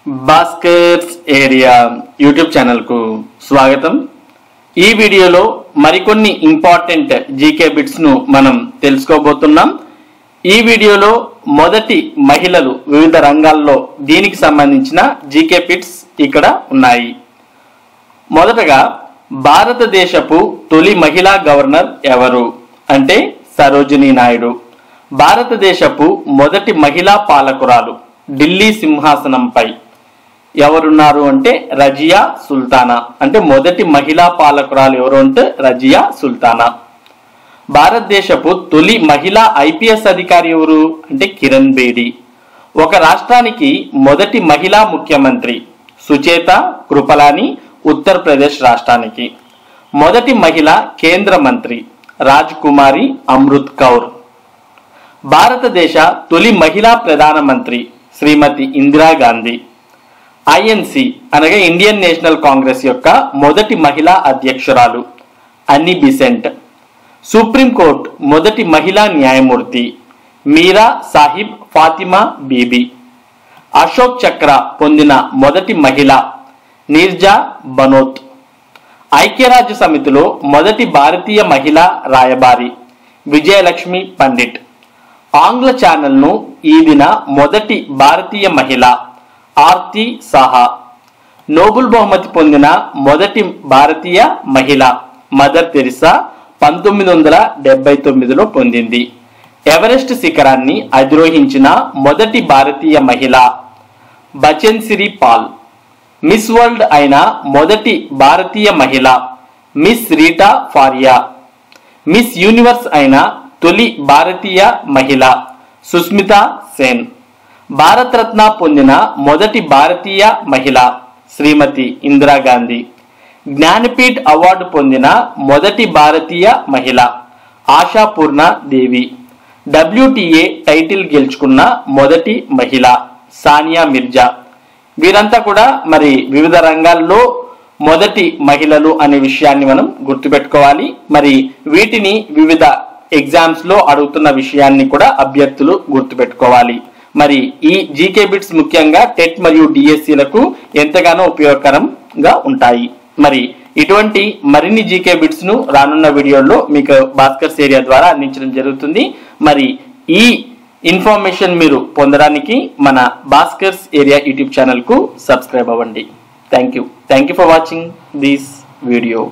Bhaskar's area YouTube channel కు స్వాగతం। ఈ వీడియోలో మరికొన్ని ఇంపార్టెంట్ జీకే బిట్స్ ను మనం తెలుసుకోబోతున్నాం। ఈ వీడియోలో మొదటి మహిళలు వివిధ రంగాల్లో దీనికి సంబంధించిన జీకే బిట్స్ ఇక్కడ ఉన్నాయి। మొదటగా భారతదేశపు తొలి మహిళా గవర్నర్ ఎవరు అంటే సరోజినీ నాయుడు। భారతదేశపు మొదటి మహిళా పాలకురాలు ఢిల్లీ సింహాసనంపై ఎవరున్నారు అంటే రజియా సుల్తానా। అంటే మొదటి మహిళా పాలకురాలు ఎవరు అంటే రజియా సుల్తానా। భారతదేశపు తొలి మహిళా ఐపీఎస్ అధికారి ఎవరు అంటే కిరణ్ బేడి। ఒక రాష్ట్రానికి మొదటి మహిళా ముఖ్యమంత్రి సుచేత కృపలాని ఉత్తరప్రదేశ్ రాష్ట్రానికి। మొదటి మహిళా కేంద్ర మంత్రి రాజ్ కుమారి అమృత్ కౌర్। భారతదేశ తొలి మహిళా ప్రధానమంత్రి శ్రీమతి ఇందిరాగాంధీ। ఐఎన్సి అనగా ఇండియన్ నేషనల్ కాంగ్రెస్ యొక్క మొదటి మహిళా అధ్యక్షురాలు అన్నీ బిసెంట్। సుప్రీంకోర్టు మొదటి మహిళా న్యాయమూర్తి మీరా సాహిబ్ ఫాతిమా బీబీ। అశోక్ చక్ర పొందిన మొదటి మహిళ నీర్జా బనోత్। ఐక్యరాజ్య సమితిలో మొదటి భారతీయ మహిళా రాయబారి విజయలక్ష్మి పండిట్। ఆంగ్ల ఛానల్ను ఈదిన మొదటి భారతీయ మహిళ ఆర్తి సాహా। నోబెల్ బహుమతి పొందిన మొదటి భారతీయ మహిళ మదర్ తెరిసా 1979లో పొందింది। ఎవరెస్ట్ శిఖరాన్ని అధిరోహించిన మొదటి భారతీయ మహిళ బచెన్సిరి పాల్। మిస్ వరల్డ్ అయిన మొదటి భారతీయ మహిళ miss Rita Faria. Miss universe అయిన తొలి భారతీయ మహిళ సుస్మితా సేన్। భారతరత్న పొందిన మొదటి భారతీయ మహిళ శ్రీమతి ఇందిరాగాంధీ। జ్ఞానపీఠ్ అవార్డు పొందిన మొదటి భారతీయ మహిళ ఆశాపూర్ణ దేవి। WTA టైటిల్ గెలుచుకున్న మొదటి మహిళ సానియా మిర్జా। వీరంతా కూడా మరి వివిధ రంగాల్లో మొదటి మహిళలు అనే విషయాన్ని మనం గుర్తుపెట్టుకోవాలి। మరి వీటిని వివిధ ఎగ్జామ్స్ లో అడుగుతున్న విషయాన్ని కూడా అభ్యర్థులు గుర్తుపెట్టుకోవాలి। మరి ఈ జీకే బిట్స్ ముఖ్యంగా టెట్ మరియు డిఎస్సీలకు ఎంతగానో ఉపయోగకరంగా ఉంటాయి। మరి ఇటువంటి మరిన్ని జీకే బిట్స్ ను రానున్న వీడియోల్లో మీకు భాస్కర్స్ ఏరియా ద్వారా అందించడం జరుగుతుంది। మరి ఈ ఇన్ఫర్మేషన్ మీరు పొందడానికి మన భాస్కర్స్ ఏరియా యూట్యూబ్ ఛానల్ కు సబ్స్క్రైబ్ అవ్వండి। Thank you for watching this video.